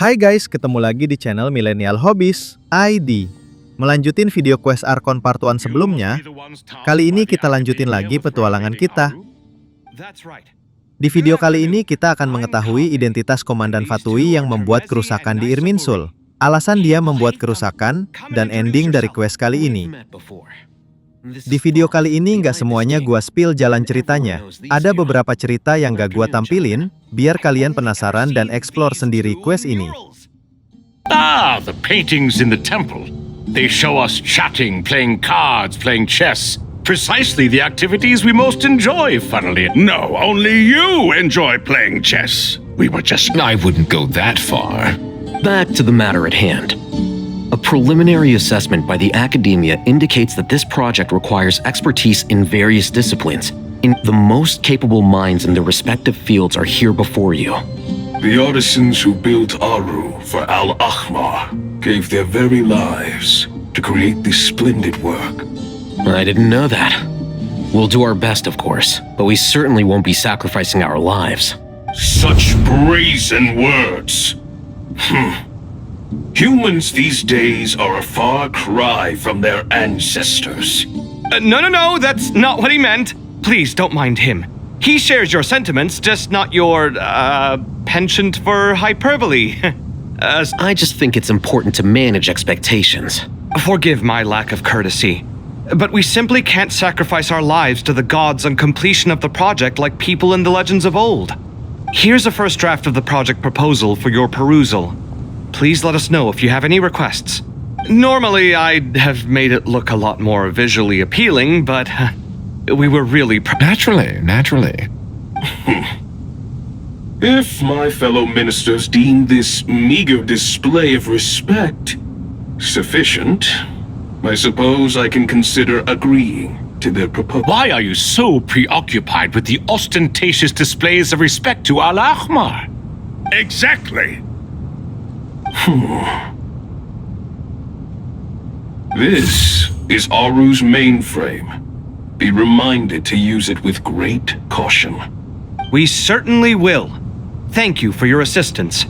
Hai guys, ketemu lagi di channel Millennial Hobbies ID. Melanjutin video quest Arkon Part 1 sebelumnya, kali ini kita lanjutin lagi petualangan kita. Di video kali ini kita akan mengetahui identitas Komandan Fatui yang membuat kerusakan di Irminsul, alasan dia membuat kerusakan, dan ending dari quest kali ini. Di video kali ini nggak semuanya gua spill jalan ceritanya. Ada beberapa cerita yang gak gua tampilin, biar kalian penasaran dan explore sendiri quest ini. Ah, the paintings in the temple. They show us chatting, playing cards, playing chess. Precisely the activities we most enjoy, funnily. No, only you enjoy playing chess. We were just... I wouldn't go that far. Back to the matter at hand. A preliminary assessment by the academia indicates that this project requires expertise in various disciplines. The most capable minds in their respective fields are here before you. The artisans who built Aru for Al-Ahmar gave their very lives to create this splendid work. I didn't know that. We'll do our best, of course, but we certainly won't be sacrificing our lives. Such brazen words. Humans these days are a far cry from their ancestors. No, that's not what he meant. Please don't mind him. He shares your sentiments, just not your, penchant for hyperbole. I just think it's important to manage expectations. Forgive my lack of courtesy, but we simply can't sacrifice our lives to the gods on completion of the project like people in the legends of old. Here's a first draft of the project proposal for your perusal. Please let us know if you have any requests. Normally, I'd have made it look a lot more visually appealing, but we were really Naturally. If my fellow ministers deem this meager display of respect sufficient, I suppose I can consider agreeing to their proposal. Why are you so preoccupied with the ostentatious displays of respect to Al-Ahmar? Exactly. This is Aru's mainframe. Be reminded to use it with great caution. We certainly will. Thank you for your assistance.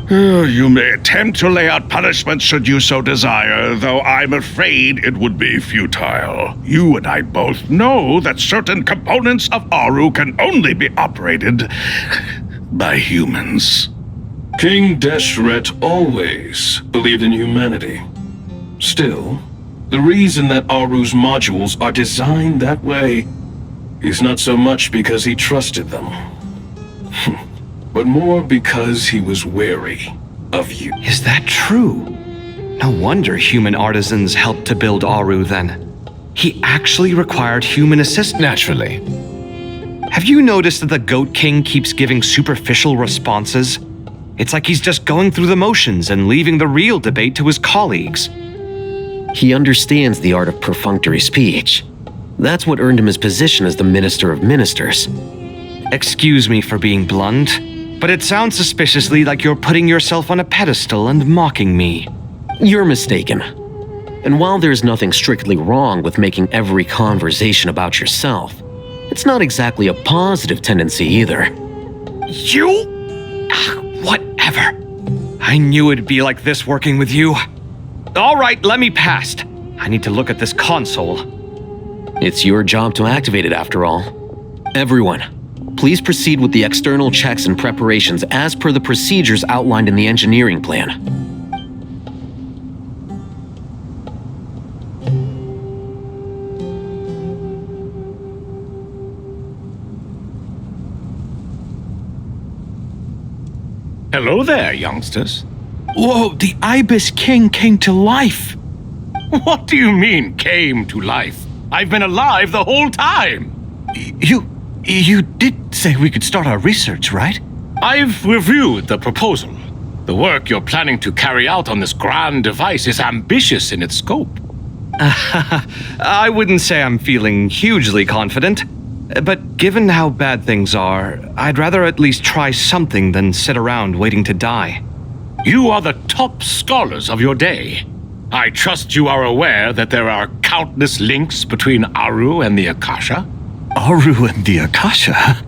You may attempt to lay out punishment should you so desire, though I'm afraid it would be futile. You and I both know that certain components of Aru can only be operated by humans. King Deshret always believed in humanity. Still, the reason that Aru's modules are designed that way is not so much because he trusted them, but more because he was wary of you. Is that true? No wonder human artisans helped to build Aru then. He actually required human assistance. Naturally. Have you noticed that the Goat King keeps giving superficial responses? It's like he's just going through the motions and leaving the real debate to his colleagues. He understands the art of perfunctory speech. That's what earned him his position as the Minister of Ministers. Excuse me for being blunt, but it sounds suspiciously like you're putting yourself on a pedestal and mocking me. You're mistaken. And while there's nothing strictly wrong with making every conversation about yourself, it's not exactly a positive tendency either. You? Whatever. I knew it'd be like this working with you. All right, let me past. I need to look at this console. It's your job to activate it after all. Everyone, please proceed with the external checks and preparations as per the procedures outlined in the engineering plan. Hello there, youngsters. Whoa, the Ibis King came to life. What do you mean, came to life? I've been alive the whole time. You did say we could start our research, right? I've reviewed the proposal. The work you're planning to carry out on this grand device is ambitious in its scope. I wouldn't say I'm feeling hugely confident, but given how bad things are, I'd rather at least try something than sit around waiting to die. You are the top scholars of your day. I trust you are aware that there are countless links between Aru and the Akasha? Aru and the Akasha?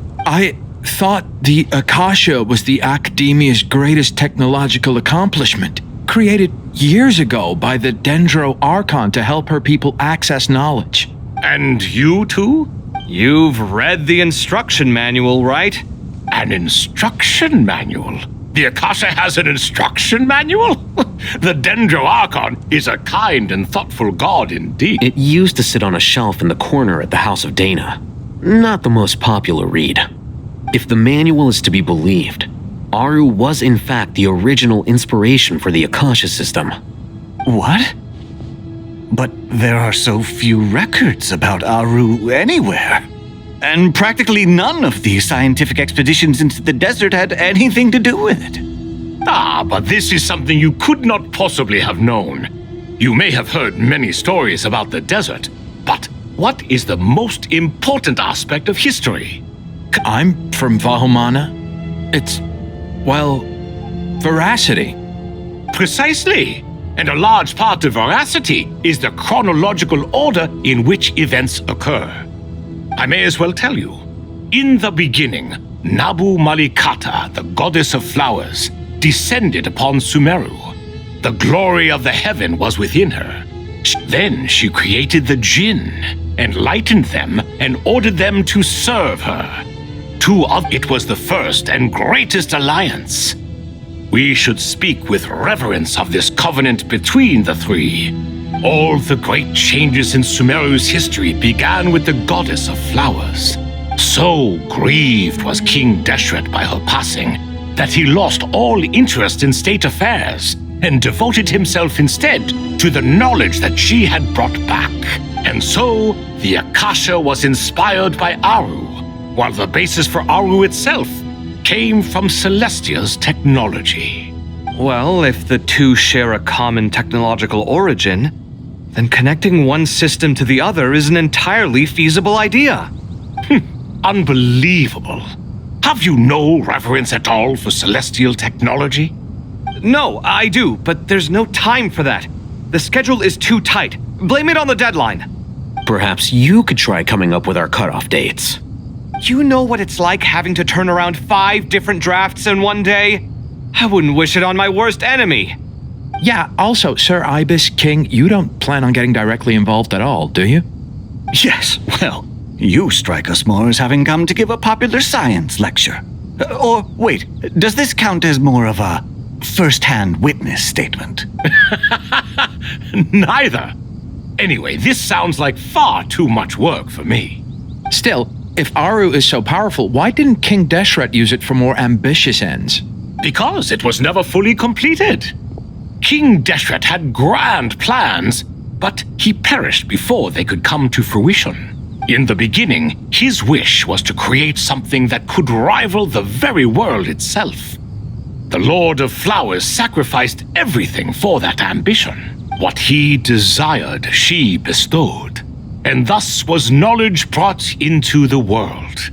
thought the Akasha was the Academia's greatest technological accomplishment, created years ago by the Dendro Archon to help her people access knowledge. And you too? You've read the instruction manual, right? An instruction manual? The Akasha has an instruction manual? The Dendro Archon is a kind and thoughtful god indeed. It used to sit on a shelf in the corner at the House of Dana. Not the most popular read. If the manual is to be believed, Aru was in fact the original inspiration for the Akasha system. What? But there are so few records about Aru anywhere. And practically none of these scientific expeditions into the desert had anything to do with it. Ah, but this is something you could not possibly have known. You may have heard many stories about the desert, but what is the most important aspect of history? I'm from Vahumana. It's, well, veracity. Precisely. And a large part of veracity is the chronological order in which events occur. I may as well tell you. In the beginning, Nabu Malikata, the goddess of flowers, descended upon Sumeru. The glory of the heaven was within her. Then she created the jinn, enlightened them, and ordered them to serve her. It was the first and greatest alliance. We should speak with reverence of this covenant between the three. All the great changes in Sumeru's history began with the goddess of flowers. So grieved was King Deshret by her passing that he lost all interest in state affairs and devoted himself instead to the knowledge that she had brought back. And so the Akasha was inspired by Aru, while the basis for Aru itself came from Celestia's technology. Well, if the two share a common technological origin, then connecting one system to the other is an entirely feasible idea. Unbelievable. Have you no reverence at all for celestial technology? No, I do, but there's no time for that. The schedule is too tight. Blame it on the deadline. Perhaps you could try coming up with our cutoff dates. You know what it's like having to turn around 5 different drafts in one day? I wouldn't wish it on my worst enemy. Yeah, also, Sir Ibis King, you don't plan on getting directly involved at all, do you? Yes, well, you strike us more as having come to give a popular science lecture. Or, wait, does this count as more of a first-hand witness statement? Neither. Anyway, this sounds like far too much work for me. Still, if Aru is so powerful, why didn't King Deshret use it for more ambitious ends? Because it was never fully completed. King Deshret had grand plans, but he perished before they could come to fruition. In the beginning, his wish was to create something that could rival the very world itself. The Lord of Flowers sacrificed everything for that ambition. What he desired, she bestowed. And thus was knowledge brought into the world.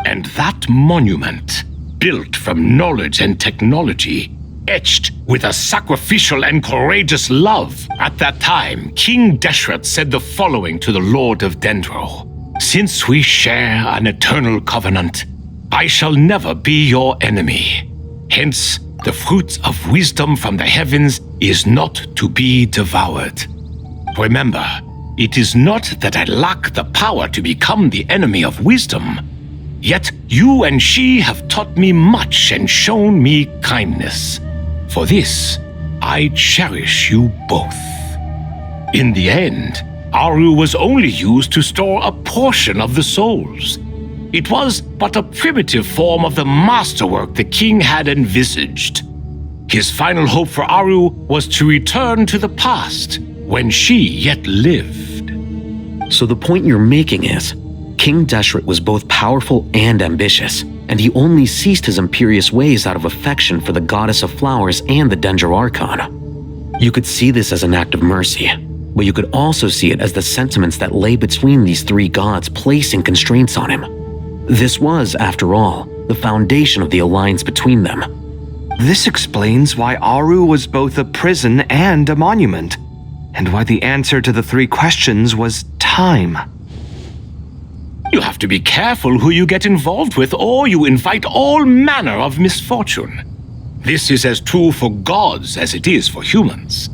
And that monument, built from knowledge and technology, etched with a sacrificial and courageous love. At that time, King Deshret said the following to the Lord of Dendro. Since we share an eternal covenant, I shall never be your enemy. Hence, the fruit of wisdom from the heavens is not to be devoured. Remember, it is not that I lack the power to become the enemy of wisdom. Yet you and she have taught me much and shown me kindness. For this, I cherish you both. In the end, Aru was only used to store a portion of the souls. It was but a primitive form of the masterwork the king had envisaged. His final hope for Aru was to return to the past, when she yet lived. So the point you're making is, King Deshret was both powerful and ambitious, and he only ceased his imperious ways out of affection for the goddess of flowers and the Dendro Archon. You could see this as an act of mercy, but you could also see it as the sentiments that lay between these three gods placing constraints on him. This was, after all, the foundation of the alliance between them. This explains why Aru was both a prison and a monument, and why the answer to the 3 questions was time. You have to be careful who you get involved with, or you invite all manner of misfortune. This is as true for gods as it is for humans.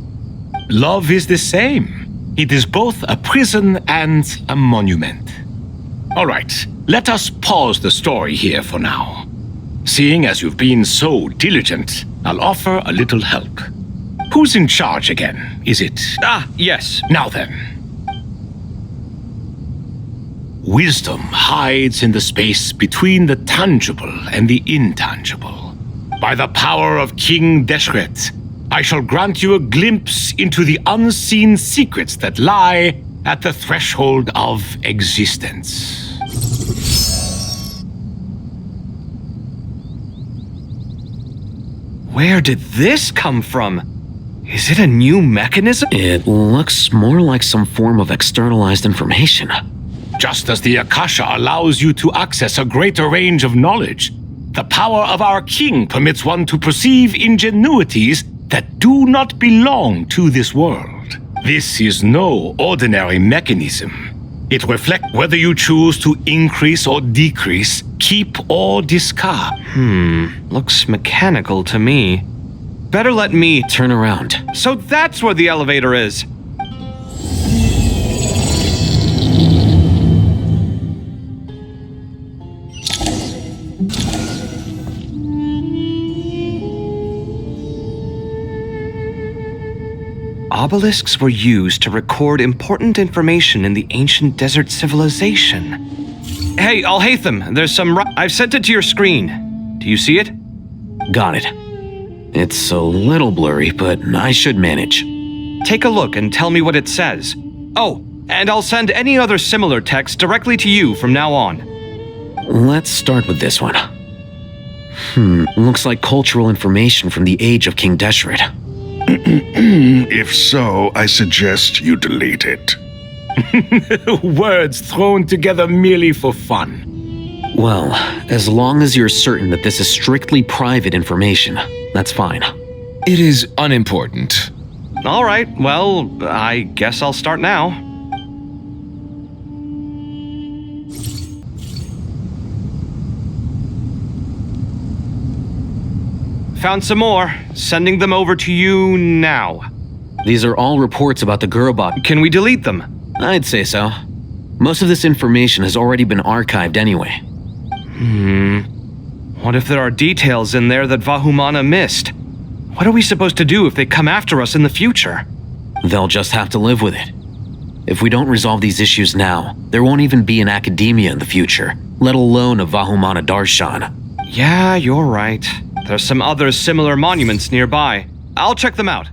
Love is the same. It is both a prison and a monument. All right, let us pause the story here for now. Seeing as you've been so diligent, I'll offer a little help. Who's in charge again? Is it? Yes. Now then. Wisdom hides in the space between the tangible and the intangible. By the power of King Deshret, I shall grant you a glimpse into the unseen secrets that lie at the threshold of existence. Where did this come from? Is it a new mechanism? It looks more like some form of externalized information. Just as the Akasha allows you to access a greater range of knowledge, the power of our king permits one to perceive ingenuities that do not belong to this world. This is no ordinary mechanism. It reflects whether you choose to increase or decrease, keep or discard. Looks mechanical to me. Better let me... Turn around. So that's where the elevator is. Obelisks were used to record important information in the ancient desert civilization. Hey, Al-Haytham, there's some... I've sent it to your screen. Do you see it? Got it. It's a little blurry, but I should manage. Take a look and tell me what it says. Oh, and I'll send any other similar text directly to you from now on. Let's start with this one. Looks like cultural information from the age of King Deshret. If so, I suggest you delete it. Words thrown together merely for fun. Well, as long as you're certain that this is strictly private information, that's fine. It is unimportant. All right, well, I guess I'll start now. Found some more. Sending them over to you now. These are all reports about the Gurubot. Can we delete them? I'd say so. Most of this information has already been archived anyway. What if there are details in there that Vahumana missed? What are we supposed to do if they come after us in the future? They'll just have to live with it. If we don't resolve these issues now, there won't even be an academia in the future, let alone a Vahumana Darshan. Yeah, you're right. There's some other similar monuments nearby. I'll check them out.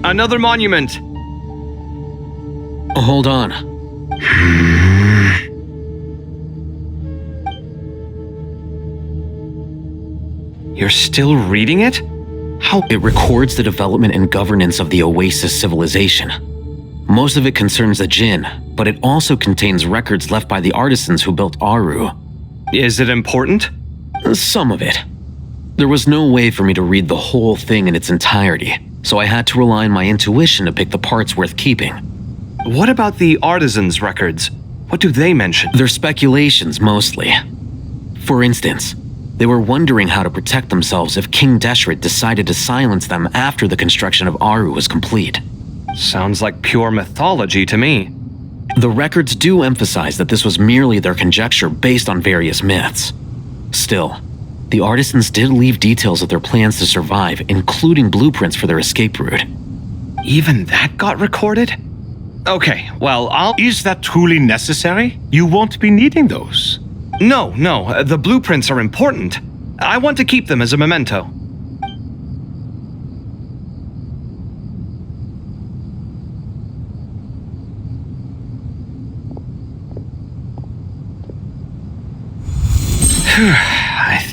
Another monument. Hold on. You're still reading it? How? It records the development and governance of the Oasis civilization. Most of it concerns the Jinn, but it also contains records left by the artisans who built Aru. Is it important? Some of it. There was no way for me to read the whole thing in its entirety, so I had to rely on my intuition to pick the parts worth keeping. What about the artisans' records? What do they mention? They're speculations, mostly. For instance, they were wondering how to protect themselves if King Deshret decided to silence them after the construction of Aru was complete. Sounds like pure mythology to me. The records do emphasize that this was merely their conjecture based on various myths. Still, the artisans did leave details of their plans to survive, including blueprints for their escape route. Even that got recorded? Okay, well, Is that truly necessary? You won't be needing those. No, the blueprints are important. I want to keep them as a memento.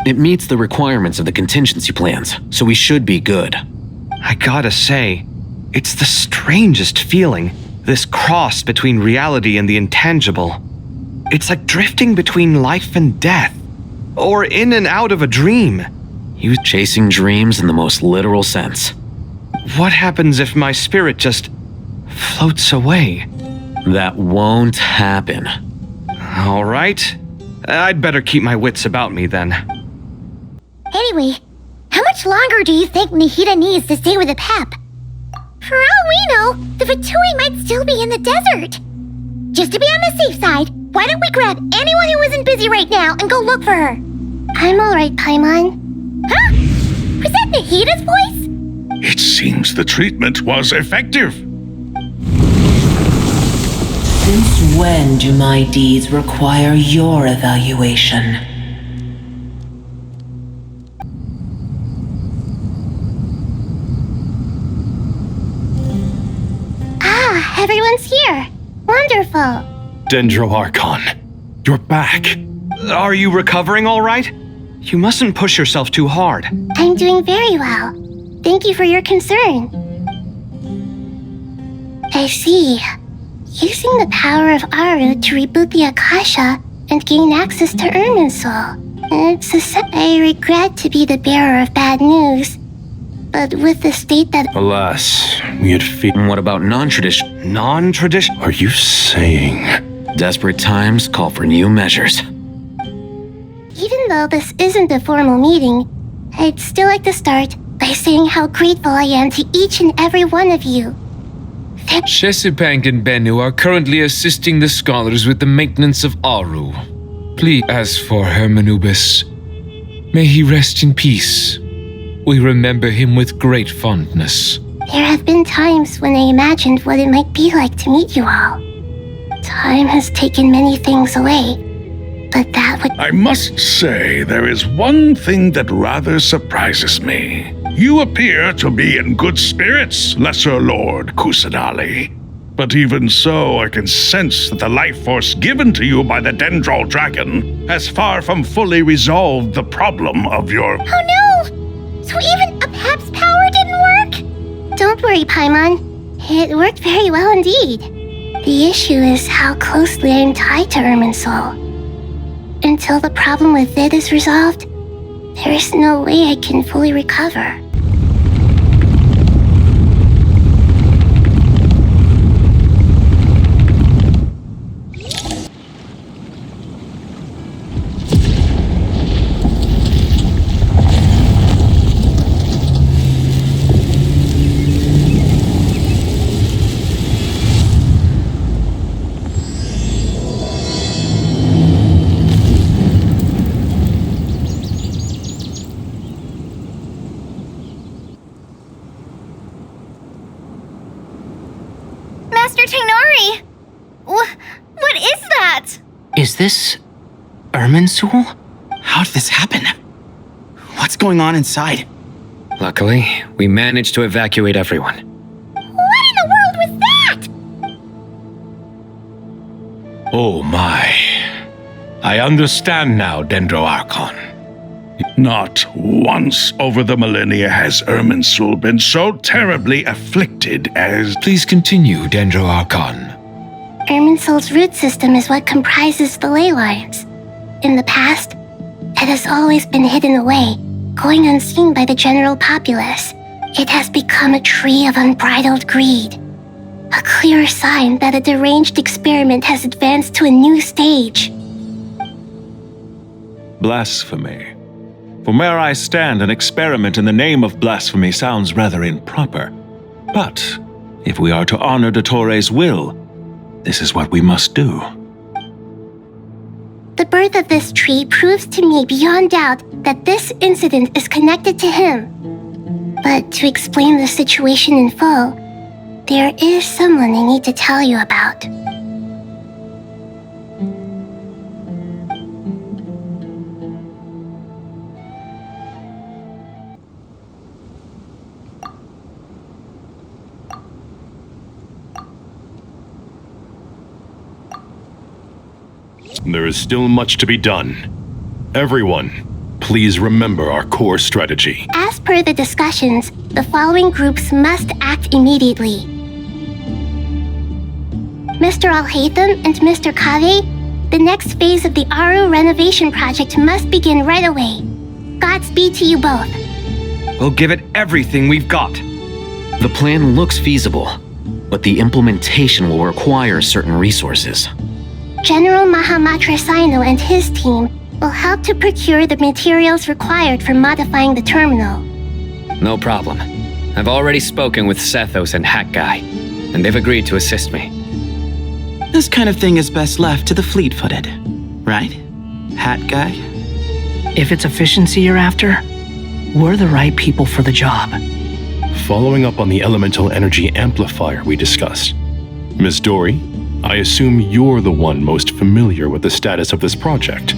It meets the requirements of the contingency plans, so we should be good. I gotta say, it's the strangest feeling, this cross between reality and the intangible. It's like drifting between life and death, or in and out of a dream. You chasing dreams in the most literal sense. what happens if my spirit just floats away? That won't happen. All right. I'd better keep my wits about me then. Anyway, how much longer do you think Nahida needs to stay with the Pep? For all we know, the Fatui might still be in the desert. Just to be on the safe side, why don't we grab anyone who isn't busy right now and go look for her? I'm alright, Paimon. Huh? Was that Nahida's voice? It seems the treatment was effective. Since when do my deeds require your evaluation? Ah, everyone's here. Wonderful. Dendro Archon, you're back. Are you recovering all right? You mustn't push yourself too hard. I'm doing very well. Thank you for your concern. I see. Using the power of Aru to reboot the Akasha and gain access to Irminsul. I regret to be the bearer of bad news, but with the state that... Alas, we had What about non-traditional? Non-traditional? Are you saying... Desperate times call for new measures. Even though this isn't a formal meeting, I'd still like to start by saying how grateful I am to each and every one of you. Shesipank and Bennu are currently assisting the scholars with the maintenance of Aru. Please, as for Hermanubis, may he rest in peace. We remember him with great fondness. There have been times when I imagined what it might be like to meet you all. Time has taken many things away, but that would... I must say, there is one thing that rather surprises me. You appear to be in good spirits, Lesser Lord Kusanali. But even so, I can sense that the life force given to you by the Dendral Dragon has far from fully resolved the problem of your... Oh no! So even a Pep's power didn't work? Don't worry, Paimon. It worked very well indeed. The issue is how closely I am tied to Irminsul. Until the problem with it is resolved, there is no way I can fully recover. What is that? Is this... Irminsul? How did this happen? What's going on inside? Luckily, we managed to evacuate everyone. What in the world was that? Oh my. I understand now, Dendro Archon. Not once over the millennia has Irminsul been so terribly afflicted as... Please continue, Dendro Archon. Irminsul's root system is what comprises the ley lines. In the past, it has always been hidden away, going unseen by the general populace. It has become a tree of unbridled greed. A clear sign that a deranged experiment has advanced to a new stage. Blasphemy. From where I stand, an experiment in the name of blasphemy sounds rather improper. But if we are to honor Dottore's will, this is what we must do. The birth of this tree proves to me beyond doubt that this incident is connected to him. But to explain the situation in full, there is someone I need to tell you about. There is still much to be done. Everyone, please remember our core strategy. As per the discussions, the following groups must act immediately. Mr. Al-Haytham and Mr. Kave, the next phase of the Aru renovation project must begin right away. Godspeed to you both. We'll give it everything we've got. The plan looks feasible, but the implementation will require certain resources. General Mahamatra Sino and his team will help to procure the materials required for modifying the terminal. No problem. I've already spoken with Sethos and Hat Guy, and they've agreed to assist me. This kind of thing is best left to the fleet-footed, right? Hat Guy? If it's efficiency you're after, we're the right people for the job. Following up on the elemental energy amplifier we discussed, Miss Dory, I assume you're the one most familiar with the status of this project.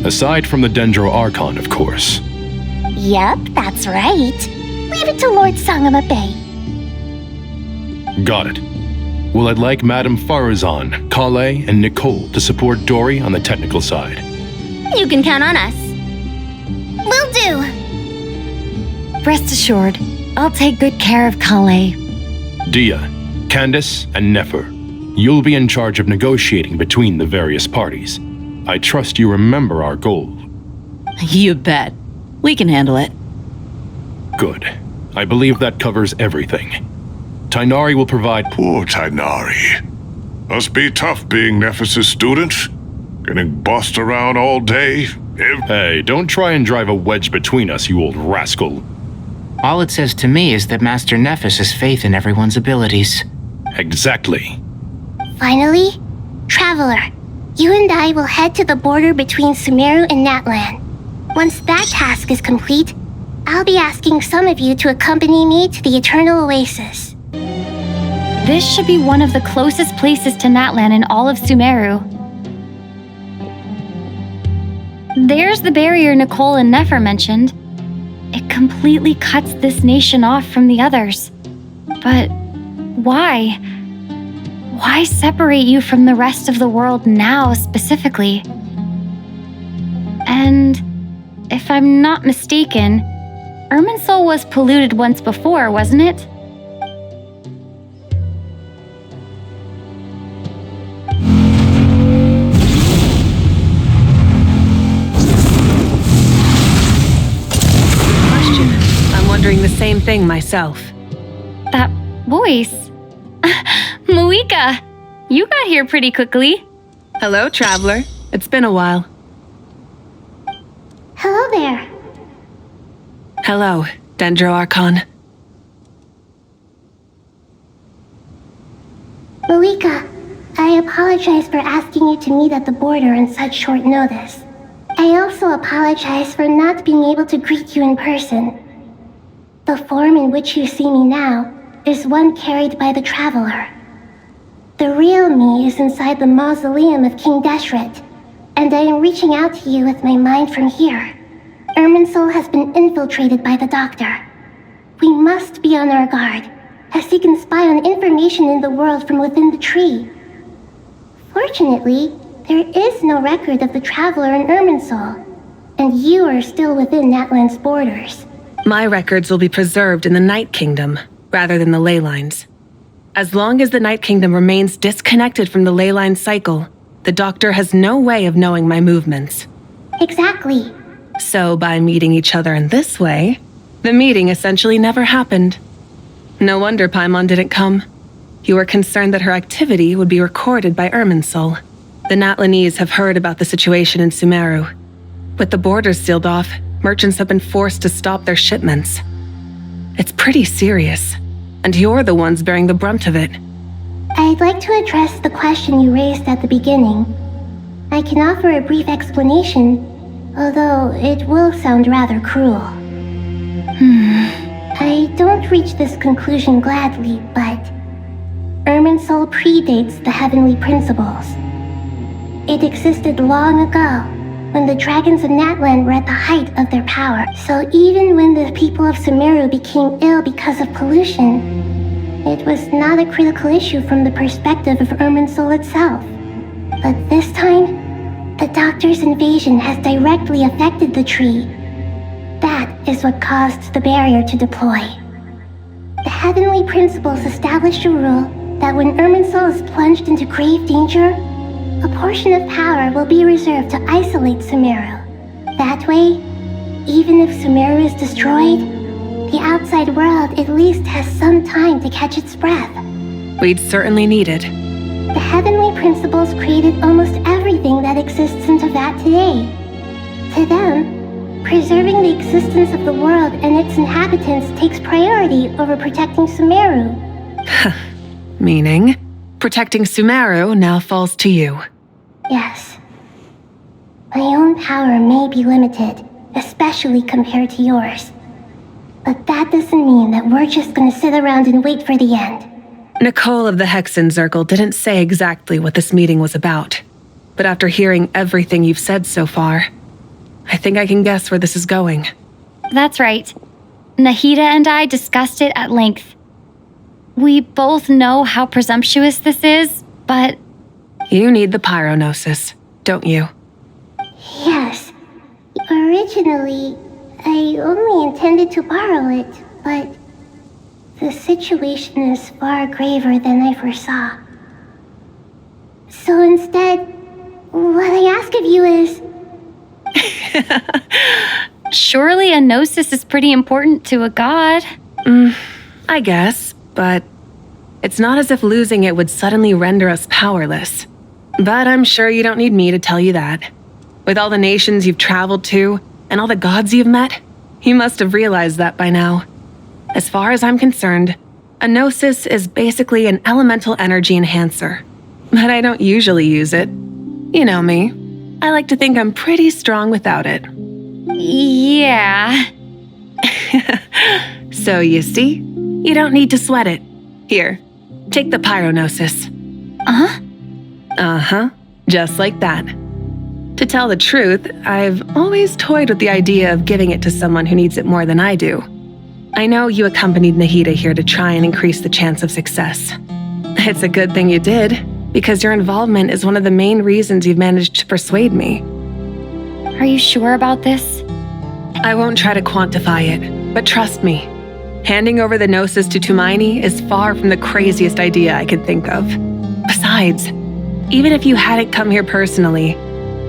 Aside from the Dendro Archon, of course. Yep, that's right. Leave it to Lord Sangama Bay. Got it. Well, I'd like Madame Farazan, Kale, and Nicole to support Dory on the technical side. You can count on us. Will do. Rest assured, I'll take good care of Kale. Dia, Candace, and Nefer, you'll be in charge of negotiating between the various parties. I trust you remember our goal. You bet. We can handle it. Good. I believe that covers everything. Tainari will provide... Poor Tainari. Must be tough being Nephis' student. Getting bossed around all day. Hey, don't try and drive a wedge between us, you old rascal. All it says to me is that Master Nephis has faith in everyone's abilities. Exactly. Finally, Traveler, you and I will head to the border between Sumeru and Natlan. Once that task is complete, I'll be asking some of you to accompany me to the Eternal Oasis. This should be one of the closest places to Natlan in all of Sumeru. There's the barrier Nicole and Nefer mentioned. It completely cuts this nation off from the others. But why? Why separate you from the rest of the world now specifically? And if I'm not mistaken, Irminsul was polluted once before, wasn't it? Wondering the same thing myself. That voice. Moika, you got here pretty quickly. Hello, Traveler. It's been a while. Hello there. Hello, Dendro Archon. Moika, I apologize for asking you to meet at the border on such short notice. I also apologize for not being able to greet you in person. The form in which you see me now is one carried by the Traveler. The real me is inside the mausoleum of King Deshret, and I am reaching out to you with my mind from here. Irminsul has been infiltrated by the Doctor. We must be on our guard, as he can spy on information in the world from within the tree. Fortunately, there is no record of the Traveler in Irminsul, and you are still within Natlan's borders. My records will be preserved in the Night Kingdom, rather than the ley lines. As long as the Night Kingdom remains disconnected from the ley line cycle, the Doctor has no way of knowing my movements. Exactly. So by meeting each other in this way, the meeting essentially never happened. No wonder Paimon didn't come. You were concerned that her activity would be recorded by Irminsul. The Natlanese have heard about the situation in Sumeru. With the borders sealed off, merchants have been forced to stop their shipments. It's pretty serious, and you're the ones bearing the brunt of it. I'd like to address the question you raised at the beginning. I can offer a brief explanation, although it will sound rather cruel. I don't reach this conclusion gladly, but Irminsul predates the heavenly principles. It existed long ago, when the dragons of Natlan were at the height of their power. So even when the people of Sumeru became ill because of pollution, it was not a critical issue from the perspective of Irminsul itself. But this time, the Doctor's invasion has directly affected the tree. That is what caused the barrier to deploy. The heavenly principles established a rule that when Irminsul is plunged into grave danger, a portion of power will be reserved to isolate Sumeru. That way, even if Sumeru is destroyed, the outside world at least has some time to catch its breath. We'd certainly need it. The heavenly principles created almost everything that exists in Teyvat today. To them, preserving the existence of the world and its inhabitants takes priority over protecting Sumeru. Meaning, protecting Sumeru now falls to you. Yes. My own power may be limited, especially compared to yours. But that doesn't mean that we're just gonna sit around and wait for the end. Nicole of the Hexen Circle didn't say exactly what this meeting was about. But after hearing everything you've said so far, I think I can guess where this is going. That's right. Nahida and I discussed it at length. We both know how presumptuous this is, but... You need the pyronosis, don't you? Yes. Originally, I only intended to borrow it, but the situation is far graver than I foresaw. So instead, what I ask of you is... Surely a gnosis is pretty important to a god. I guess, but it's not as if losing it would suddenly render us powerless. But I'm sure you don't need me to tell you that. With all the nations you've traveled to, and all the gods you've met, you must have realized that by now. As far as I'm concerned, a gnosis is basically an elemental energy enhancer. But I don't usually use it. You know me. I like to think I'm pretty strong without it. Yeah. So you see, you don't need to sweat it. Here, take the pyronosis. Uh-huh, just like that. To tell the truth, I've always toyed with the idea of giving it to someone who needs it more than I do. I know you accompanied Nahida here to try and increase the chance of success. It's a good thing you did, because your involvement is one of the main reasons you've managed to persuade me. Are you sure about this? I won't try to quantify it, but trust me, handing over the gnosis to Tumaini is far from the craziest idea I could think of. Besides, even if you hadn't come here personally,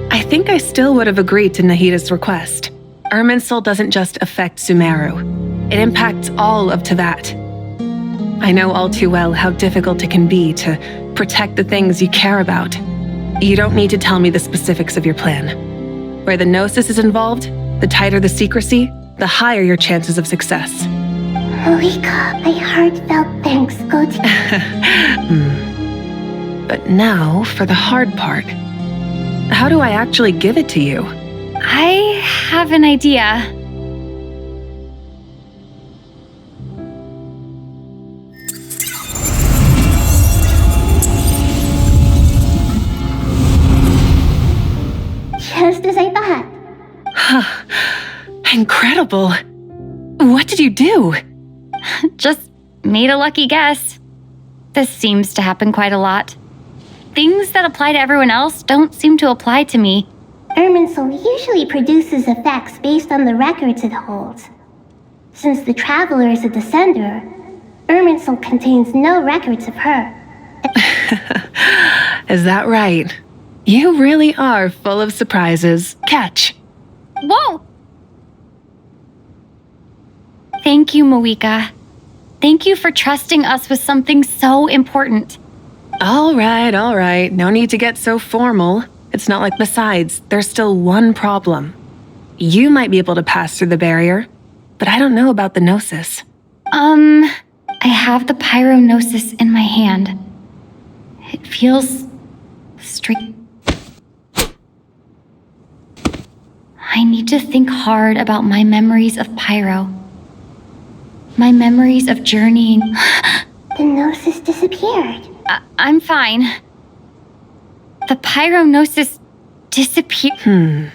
I think I still would have agreed to Nahida's request. Irminsul doesn't just affect Sumeru. It impacts all of Teyvat. I know all too well how difficult it can be to protect the things you care about. You don't need to tell me the specifics of your plan. Where the gnosis is involved, the tighter the secrecy, the higher your chances of success. Moika, my heartfelt thanks go to But now for the hard part. How do I actually give it to you? I have an idea. Just as I thought. Incredible. What did you do? Just made a lucky guess. This seems to happen quite a lot. Things that apply to everyone else don't seem to apply to me. Irminsul usually produces effects based on the records it holds. Since the Traveler is a descender, Irminsul contains no records of her. Is that right? You really are full of surprises. Catch. Whoa! Thank you, Moika. Thank you for trusting us with something so important. All right. No need to get so formal. It's not like besides, there's still one problem. You might be able to pass through the barrier, but I don't know about the gnosis. I have the pyronosis in my hand. It feels strict. I need to think hard about my memories of pyro. My memories of journeying. The gnosis disappeared. I'm fine. The pyronosis disappeared.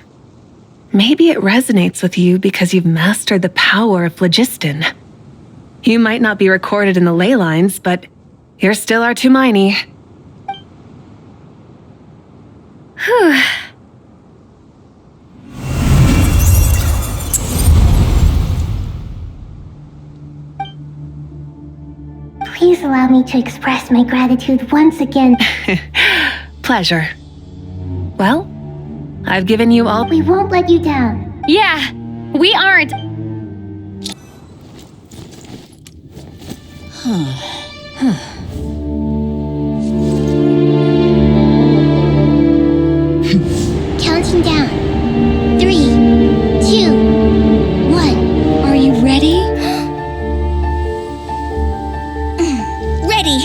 Maybe it resonates with you because you've mastered the power of phlogiston. You might not be recorded in the ley lines, but you're still our Tumaini. Whew. Please allow me to express my gratitude once again. Pleasure. Well, I've given you all... We won't let you down. Yeah, we aren't. Counting down. 3, 2, 1. Are you ready? Ready.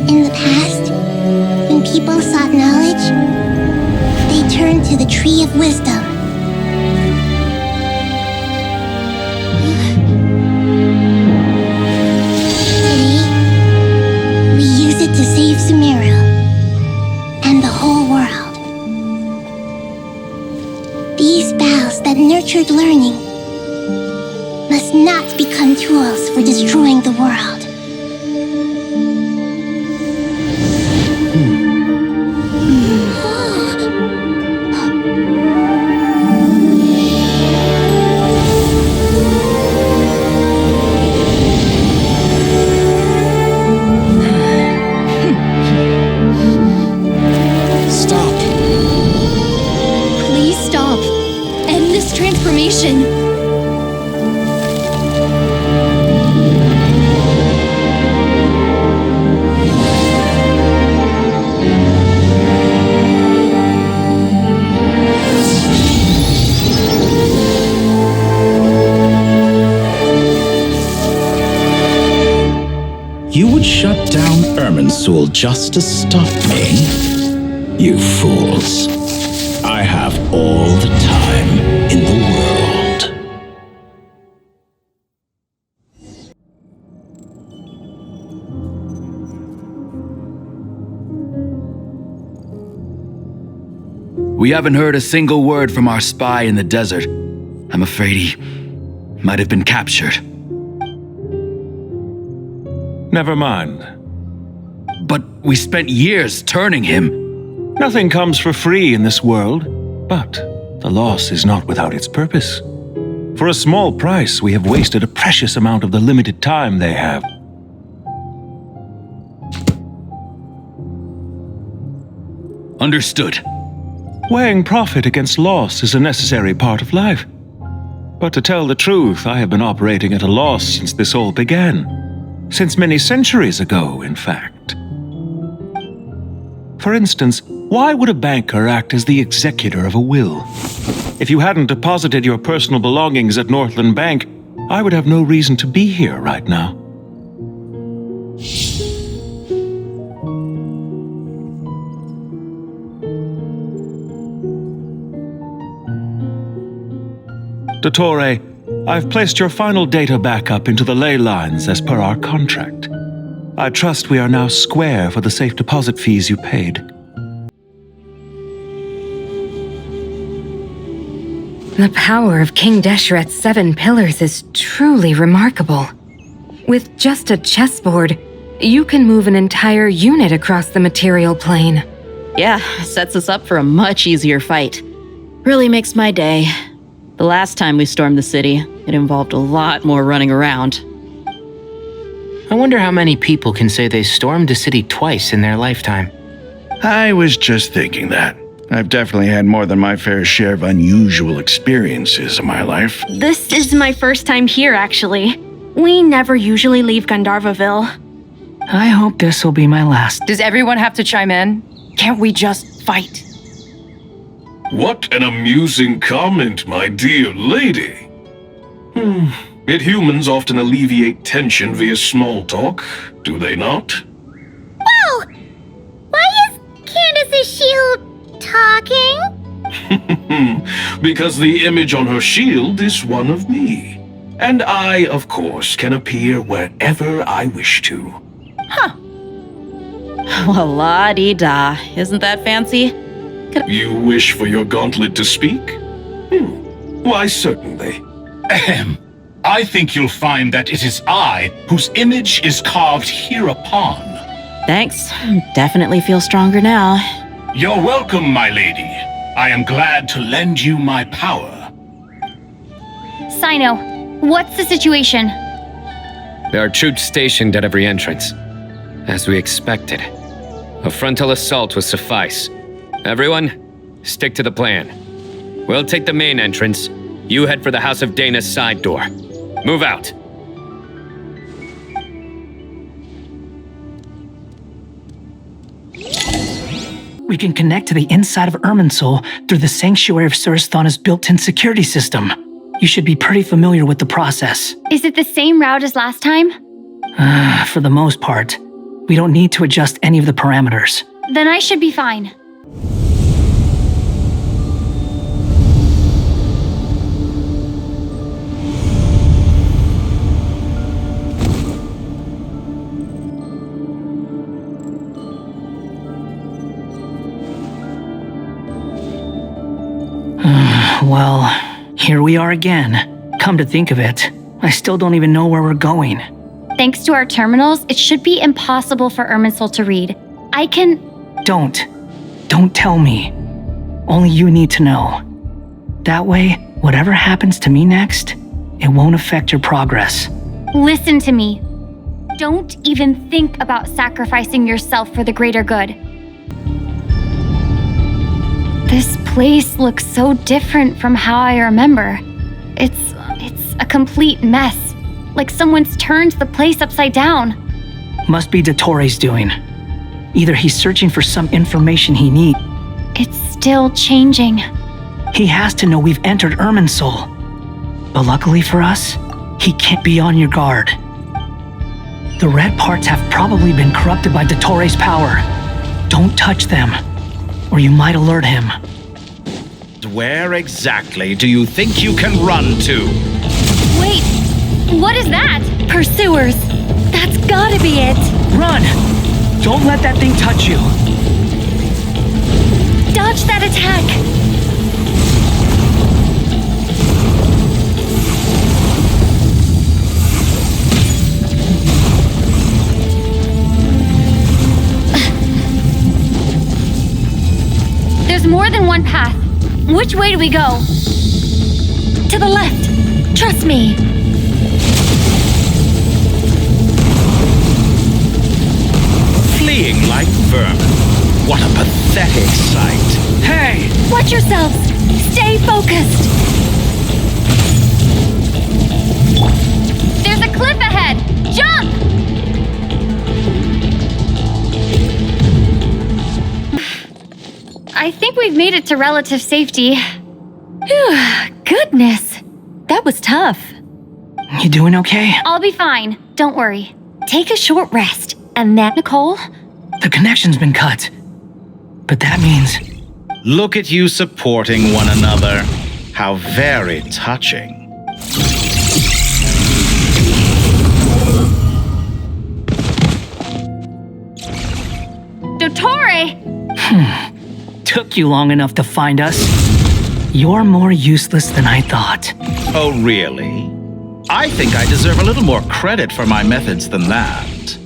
In the past, when people sought knowledge, they turned to the Tree of Wisdom. Today, we use it to save Sumeru and the whole world. These boughs that nurtured learning must not become tools for destroying the world. Stop. Please stop. End this transformation. You would shut down Irminsul just to stop me? You fools. I have all the time in the world. We haven't heard a single word from our spy in the desert. I'm afraid he might have been captured. Never mind. But we spent years turning him. Nothing comes for free in this world, but the loss is not without its purpose. For a small price, we have wasted a precious amount of the limited time they have. Understood. Weighing profit against loss is a necessary part of life. But to tell the truth, I have been operating at a loss since this all began. Since many centuries ago, in fact. For instance, why would a banker act as the executor of a will? If you hadn't deposited your personal belongings at Northland Bank, I would have no reason to be here right now. Dottore, I've placed your final data backup into the ley lines as per our contract. I trust we are now square for the safe deposit fees you paid. The power of King Deshret's 7 pillars is truly remarkable. With just a chessboard, you can move an entire unit across the material plane. Yeah, sets us up for a much easier fight. Really makes my day. The last time we stormed the city, it involved a lot more running around. I wonder how many people can say they stormed a city twice in their lifetime. I was just thinking that. I've definitely had more than my fair share of unusual experiences in my life. This is my first time here, actually. We never usually leave Gandharvaville. I hope this will be my last. Does everyone have to chime in? Can't we just fight? What an amusing comment, my dear lady. Yet humans often alleviate tension via small talk, do they not? Wow! Why is Candace's shield talking? Because the image on her shield is one of me. And I, of course, can appear wherever I wish to. Huh. Well, la-di-da. Isn't that fancy? You wish for your gauntlet to speak? Why, certainly. Ahem. I think you'll find that it is I whose image is carved hereupon. Thanks. Definitely feel stronger now. You're welcome, my lady. I am glad to lend you my power. Sino, what's the situation? There are troops stationed at every entrance. As we expected. A frontal assault will suffice. Everyone, stick to the plan. We'll take the main entrance. You head for the House of Dana's side door. Move out. We can connect to the inside of Irminsul through the Sanctuary of Surasthana's built-in security system. You should be pretty familiar with the process. Is it the same route as last time? For the most part. We don't need to adjust any of the parameters. Then I should be fine. Well, here we are again. Come to think of it, I still don't even know where we're going. Thanks to our terminals, it should be impossible for Irminsul to read. I can... Don't tell me. Only you need to know. That way, whatever happens to me next, it won't affect your progress. Listen to me. Don't even think about sacrificing yourself for the greater good. This place looks so different from how I remember. It's a complete mess. Like someone's turned the place upside down. Must be Dottore's doing. Either he's searching for some information he needs. It's still changing. He has to know we've entered Irminsul. But luckily for us, he can't be on your guard. The red parts have probably been corrupted by Dottore's power. Don't touch them, or you might alert him. Where exactly do you think you can run to? Wait, what is that? Pursuers. That's gotta be it. Run! Don't let that thing touch you. Dodge that attack. There's more than one path. Which way do we go? To the left. Trust me. Fleeing like vermin. What a pathetic sight. Hey! Watch yourselves. Stay focused. There's a cliff ahead. Jump! I think we've made it to relative safety. Goodness. That was tough. You doing okay? I'll be fine. Don't worry. Take a short rest, and then... Nicole? The connection's been cut. But that means... Look at you supporting one another. How very touching. Dottore! Took you long enough to find us. You're more useless than I thought. Oh, really? I think I deserve a little more credit for my methods than that.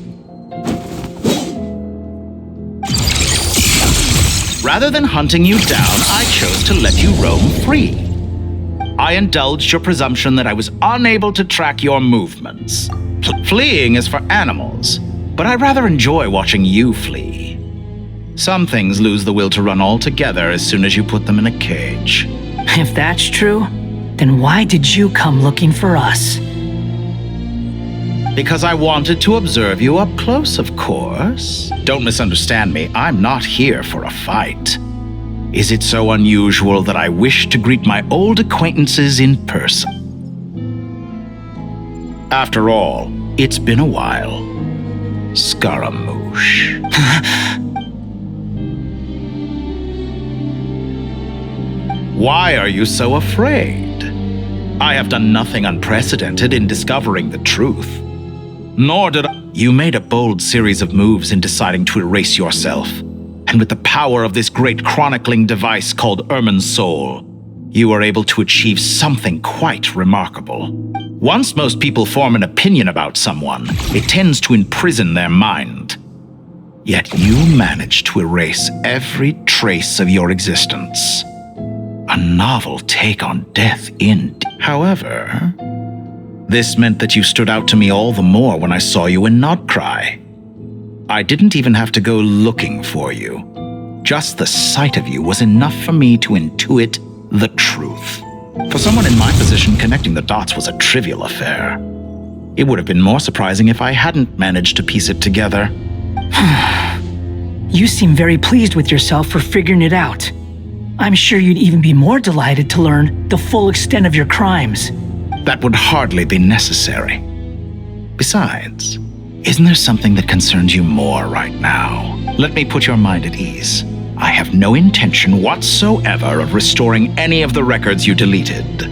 Rather than hunting you down, I chose to let you roam free. I indulged your presumption that I was unable to track your movements. Fleeing is for animals, but I rather enjoy watching you flee. Some things lose the will to run altogether as soon as you put them in a cage. If that's true, then why did you come looking for us? Because I wanted to observe you up close, of course. Don't misunderstand me, I'm not here for a fight. Is it so unusual that I wish to greet my old acquaintances in person? After all, it's been a while. Scaramouche. Why are you so afraid? I have done nothing unprecedented in discovering the truth. Nor did I... You made a bold series of moves in deciding to erase yourself. And with the power of this great chronicling device called Irminsul, you were able to achieve something quite remarkable. Once most people form an opinion about someone, it tends to imprison their mind. Yet you managed to erase every trace of your existence. A novel take on death However, this meant that you stood out to me all the more when I saw you in Nodcry. I didn't even have to go looking for you. Just the sight of you was enough for me to intuit the truth. For someone in my position, connecting the dots was a trivial affair. It would have been more surprising if I hadn't managed to piece it together. You seem very pleased with yourself for figuring it out. I'm sure you'd even be more delighted to learn the full extent of your crimes. That would hardly be necessary. Besides, isn't there something that concerns you more right now? Let me put your mind at ease. I have no intention whatsoever of restoring any of the records you deleted.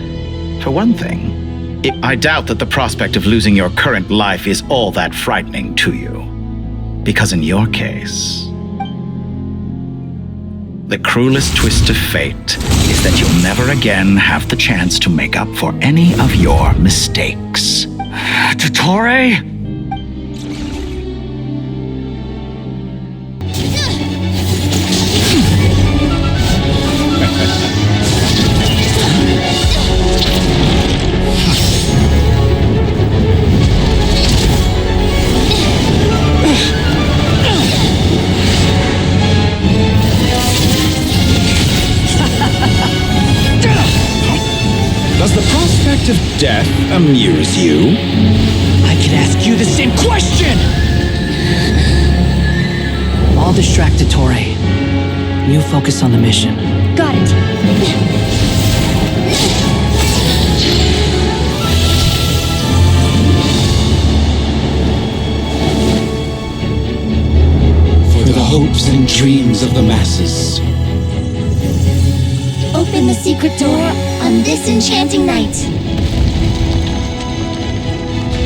For one thing, I doubt that the prospect of losing your current life is all that frightening to you. Because in your case, the cruelest twist of fate is that you'll never again have the chance to make up for any of your mistakes. Dottore? Does the prospect of death amuse you? I could ask you the same question! I'll distract Dottore. You focus on the mission. Got it. For the hopes and dreams of the masses. Open the secret door on this enchanting night.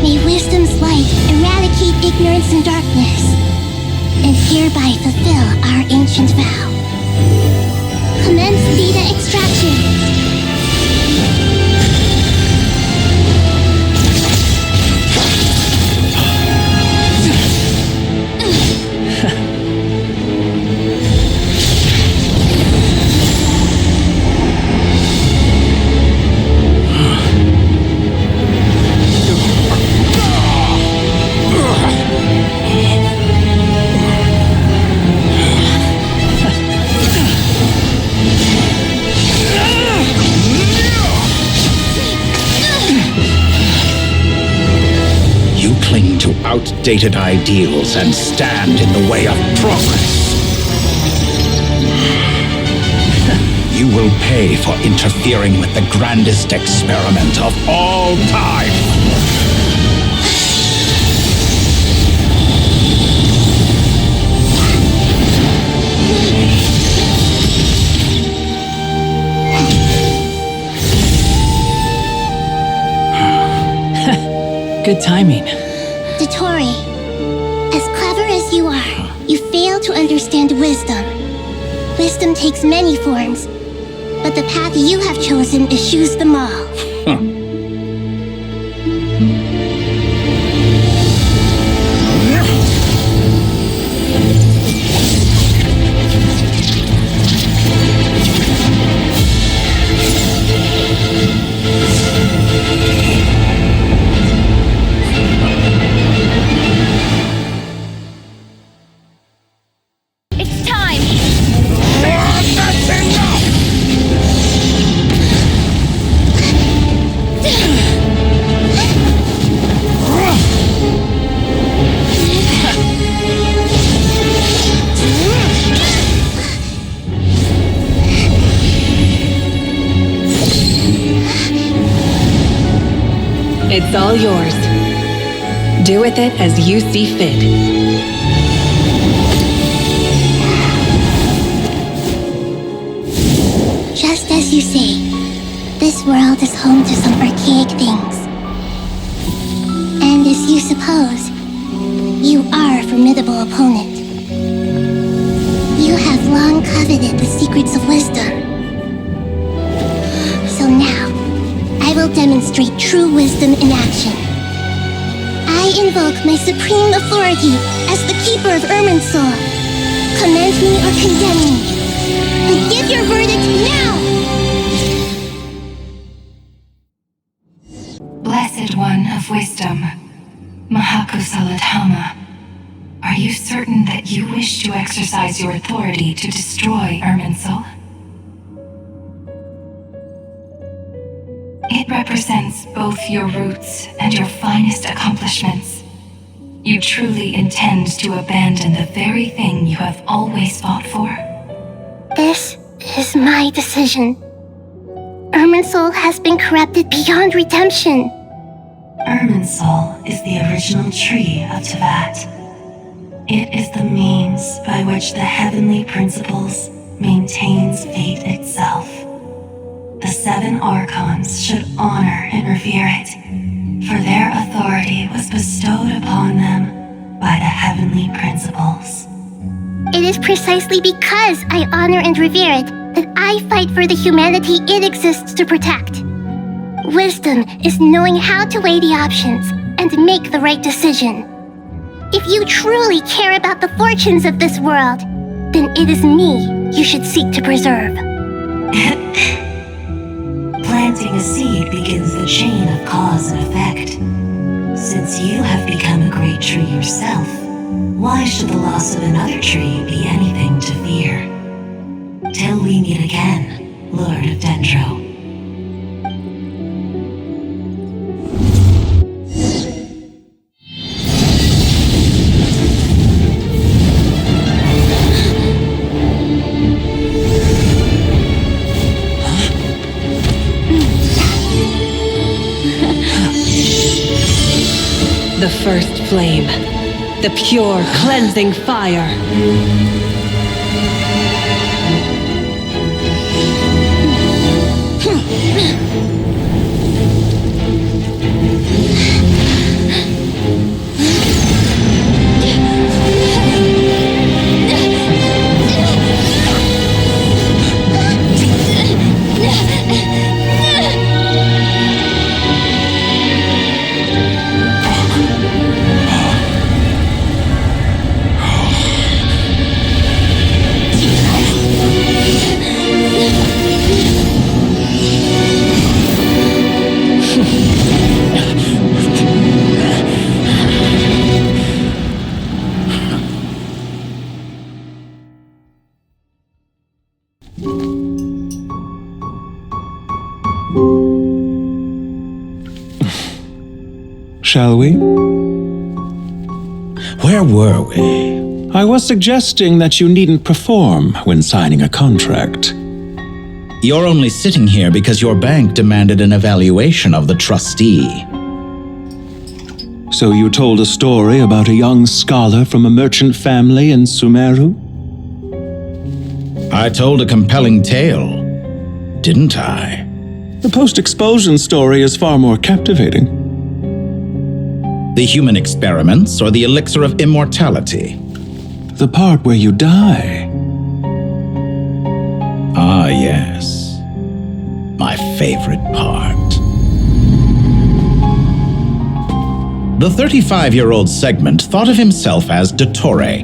May wisdom's light eradicate ignorance and darkness, and hereby fulfill our ancient vow. Commence data extraction. Outdated ideals and stand in the way of progress. You will pay for interfering with the grandest experiment of all time. Good timing. Dottore, as clever as you are, you fail to understand wisdom. Wisdom takes many forms, but the path you have chosen eschews them all. It's all yours. Do with it as you see fit. Just as you say, this world is home to some archaic things. And as you suppose, are a formidable opponent. You have long coveted the secrets of wisdom. So now, I will demonstrate true wisdom in action. I invoke my supreme authority as the keeper of Irminsul. Commend me or condemn me, but give your verdict now! Blessed One of Wisdom, Mahakusaladhama, are you certain that you wish to exercise your authority to destroy Irminsul? It represents both your roots and your finest accomplishments. You truly intend to abandon the very thing you have always fought for? This is my decision. Irminsul has been corrupted beyond redemption. Irminsul is the original tree of Teyvat. It is the means by which the heavenly principles maintains fate itself. The 7 Archons should honor and revere it, for their authority was bestowed upon them by the heavenly principles. It is precisely because I honor and revere it that I fight for the humanity it exists to protect. Wisdom is knowing how to weigh the options and make the right decision. If you truly care about the fortunes of this world, then it is me you should seek to preserve. Planting a seed begins the chain of cause and effect. Since you have become a great tree yourself, why should the loss of another tree be anything to fear? Till we meet again, Lord of Dendro. The first flame, the pure, cleansing fire. Shall we? Where were we? I was suggesting that you needn't perform when signing a contract. You're only sitting here because your bank demanded an evaluation of the trustee. So you told a story about a young scholar from a merchant family in Sumeru? I told a compelling tale, didn't I? The post-expulsion story is far more captivating. The human experiments or the elixir of immortality? The part where you die. Ah, yes. My favorite part. The 35-year-old Segment thought of himself as Dottore,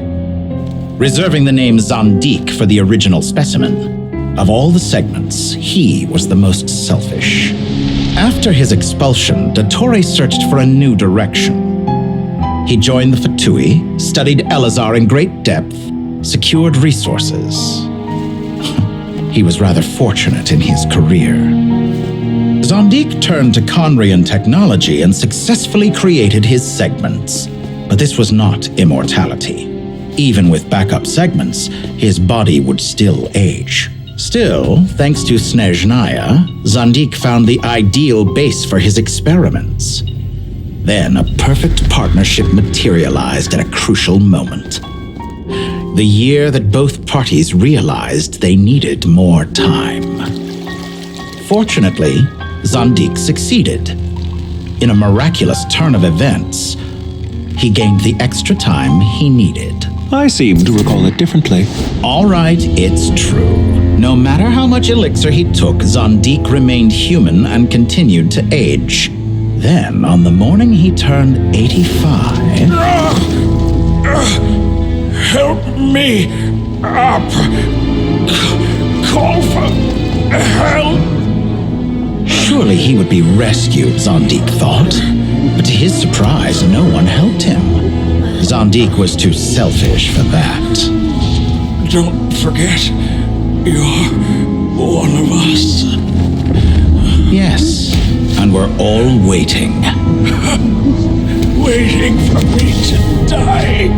reserving the name Zandik for the original specimen. Of all the Segments, he was the most selfish. After his expulsion, Dottore searched for a new direction. He joined the Fatui, studied Elazar in great depth, secured resources. He was rather fortunate in his career. Zandik turned to Conrian technology and successfully created his segments. But this was not immortality. Even with backup segments, his body would still age. Still, thanks to Snezhnaya, Zandik found the ideal base for his experiments. Then a perfect partnership materialized at a crucial moment. The year that both parties realized they needed more time. Fortunately, Zandik succeeded. In a miraculous turn of events, he gained the extra time he needed. I seem to recall it differently. All right, it's true. No matter how much elixir he took, Zondik remained human and continued to age. Then, on the morning he turned 85... Help me up! Call for help! Surely he would be rescued, Zondik thought. But to his surprise, no one helped him. Zondik was too selfish for that. Don't forget, you're one of us. Yes, and we're all waiting. Waiting for me to die.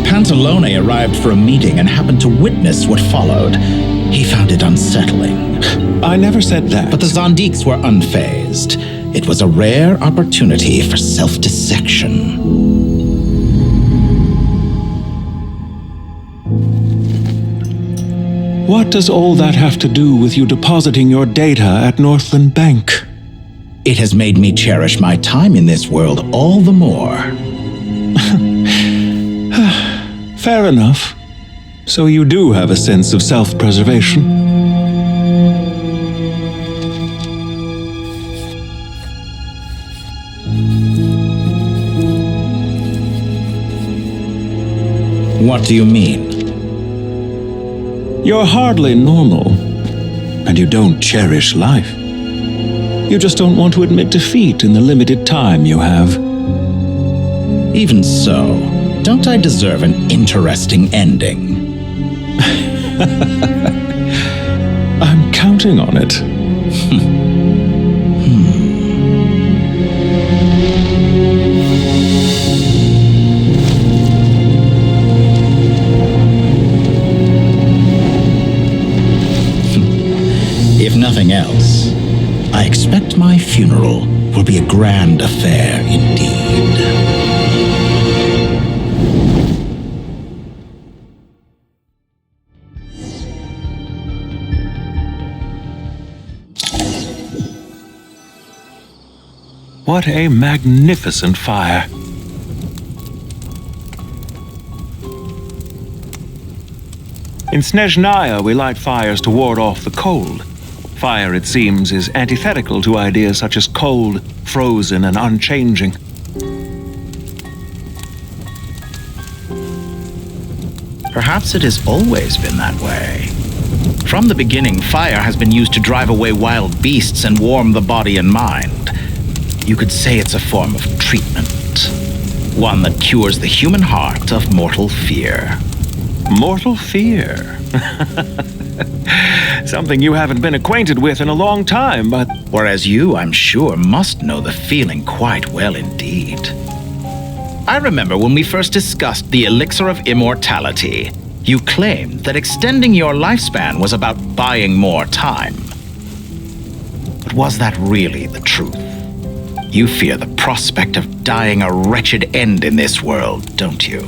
Pantalone arrived for a meeting and happened to witness what followed. He found it unsettling. I never said that. But the Zondiks were unfazed. It was a rare opportunity for self-dissection. What does all that have to do with you depositing your data at Northland Bank? It has made me cherish my time in this world all the more. Fair enough. So you do have a sense of self-preservation. What do you mean? You're hardly normal, and you don't cherish life. You just don't want to admit defeat in the limited time you have. Even so, don't I deserve an interesting ending? I'm counting on it. If nothing else, I expect my funeral will be a grand affair indeed. What a magnificent fire. In Snezhnaya, we light fires to ward off the cold. Fire, it seems, is antithetical to ideas such as cold, frozen, and unchanging. Perhaps it has always been that way. From the beginning, fire has been used to drive away wild beasts and warm the body and mind. You could say it's a form of treatment. One that cures the human heart of mortal fear. Mortal fear? Something you haven't been acquainted with in a long time, but... Whereas you, I'm sure, must know the feeling quite well indeed. I remember when we first discussed the elixir of immortality, you claimed that extending your lifespan was about buying more time. But was that really the truth? You fear the prospect of dying a wretched end in this world, don't you?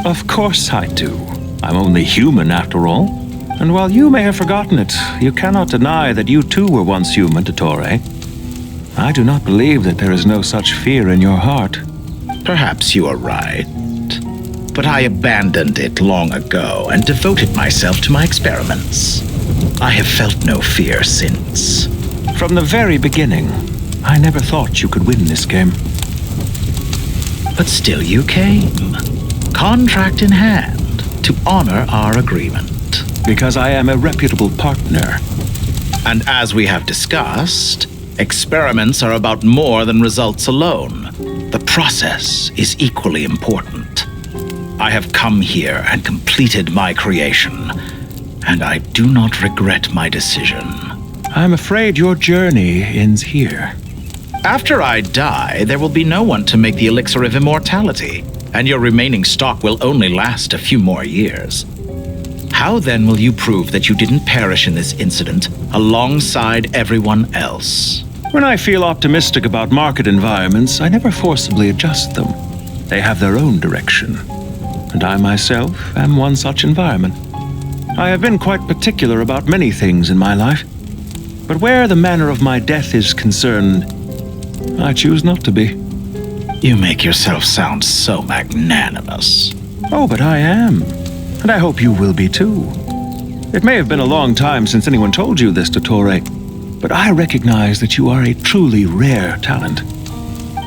Of course I do. I'm only human after all. And while you may have forgotten it, you cannot deny that you too were once human, Dottore. I do not believe that there is no such fear in your heart. Perhaps you are right. But I abandoned it long ago and devoted myself to my experiments. I have felt no fear since. From the very beginning, I never thought you could win this game. But still you came, contract in hand, to honor our agreement. Because I am a reputable partner. And as we have discussed, experiments are about more than results alone. The process is equally important. I have come here and completed my creation, and I do not regret my decision. I'm afraid your journey ends here. After I die, there will be no one to make the elixir of immortality, and your remaining stock will only last a few more years. How then will you prove that you didn't perish in this incident alongside everyone else? When I feel optimistic about market environments, I never forcibly adjust them. They have their own direction. And I myself am one such environment. I have been quite particular about many things in my life. But where the manner of my death is concerned, I choose not to be. You make yourself sound so magnanimous. Oh, but I am. And I hope you will be too. It may have been a long time since anyone told you this, Dottore, but I recognize that you are a truly rare talent.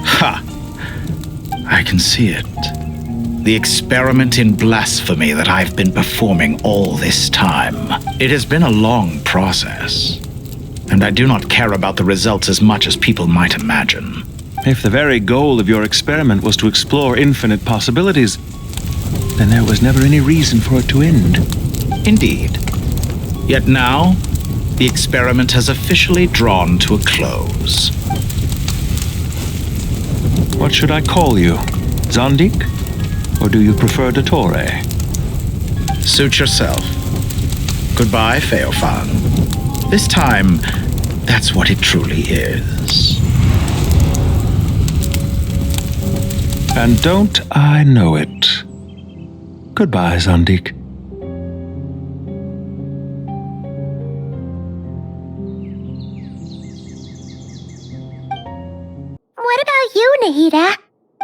Ha! I can see it. The experiment in blasphemy that I've been performing all this time. It has been a long process, and I do not care about the results as much as people might imagine. If the very goal of your experiment was to explore infinite possibilities, then there was never any reason for it to end. Indeed. Yet now, the experiment has officially drawn to a close. What should I call you? Zandik? Or do you prefer Dottore? Suit yourself. Goodbye, Feofan. This time, that's what it truly is. And don't I know it? Goodbye, Zandik. What about you, Nahida?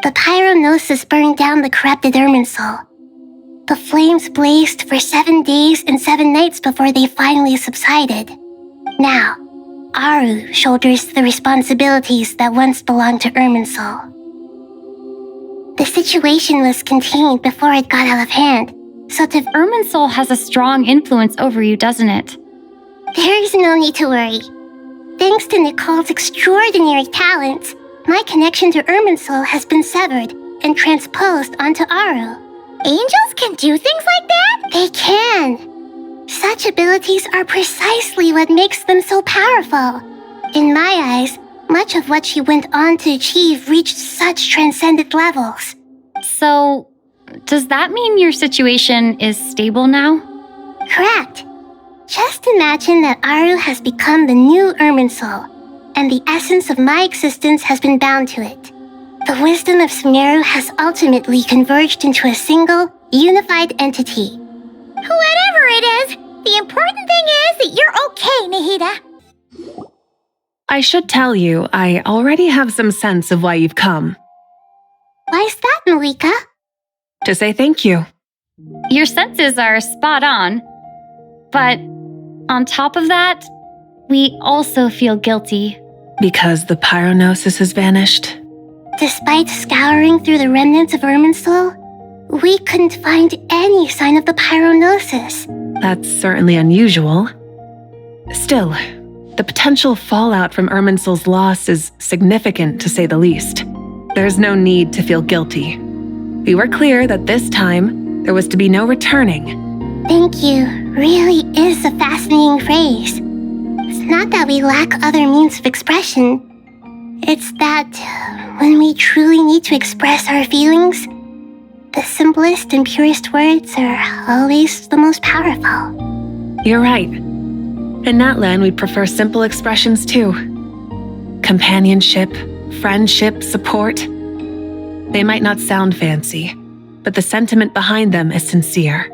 The pyronosis burned down the corrupted Irminsul. The flames blazed for 7 days and 7 nights before they finally subsided. Now, Aru shoulders the responsibilities that once belonged to Irminsul. The situation was contained before it got out of hand, so to Irminsul has a strong influence over you, doesn't it? There is no need to worry. Thanks to Nicole's extraordinary talents, my connection to Irminsul has been severed and transposed onto Aru. Angels can do things like that? They can. Such abilities are precisely what makes them so powerful. In my eyes, much of what she went on to achieve reached such transcendent levels. So, does that mean your situation is stable now? Correct. Just imagine that Aru has become the new Irminsul, and the essence of my existence has been bound to it. The wisdom of Sumeru has ultimately converged into a single, unified entity. Whatever it is, the important thing is that you're okay, Nahida. I should tell you, I already have some sense of why you've come. Why's that, Malika? To say thank you. Your senses are spot on. But on top of that, we also feel guilty. Because the pyronosis has vanished? Despite scouring through the remnants of Irminsul, we couldn't find any sign of the pyronosis. That's certainly unusual. Still, the potential fallout from Irminsul's loss is significant, to say the least. There's no need to feel guilty. We were clear that this time, there was to be no returning. Thank you really is a fascinating phrase. It's not that we lack other means of expression. It's that when we truly need to express our feelings, the simplest and purest words are always the most powerful. You're right. In that land, we prefer simple expressions too. Companionship, friendship, support. They might not sound fancy, but the sentiment behind them is sincere.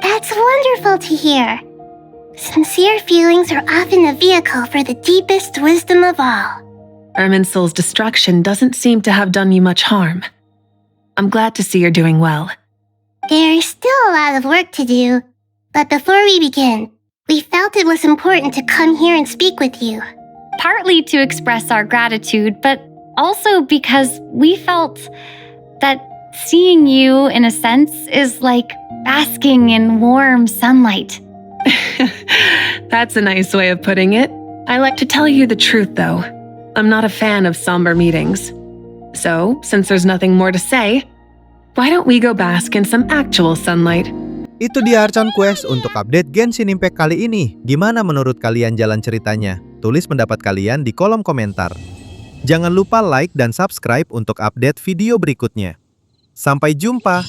That's wonderful to hear. Sincere feelings are often a vehicle for the deepest wisdom of all. Irminsul's destruction doesn't seem to have done you much harm. I'm glad to see you're doing well. There's still a lot of work to do, but before we begin, we felt it was important to come here and speak with you. Partly to express our gratitude, but also because we felt that seeing you, in a sense, is like basking in warm sunlight. That's a nice way of putting it. I like to tell you the truth, though. I'm not a fan of somber meetings. So, since there's nothing more to say, why don't we go bask in some actual sunlight? Itu dia Archon Quest untuk update Genshin Impact kali ini. Gimana menurut kalian jalan ceritanya? Tulis pendapat kalian di kolom komentar. Jangan lupa like dan subscribe untuk update video berikutnya. Sampai jumpa!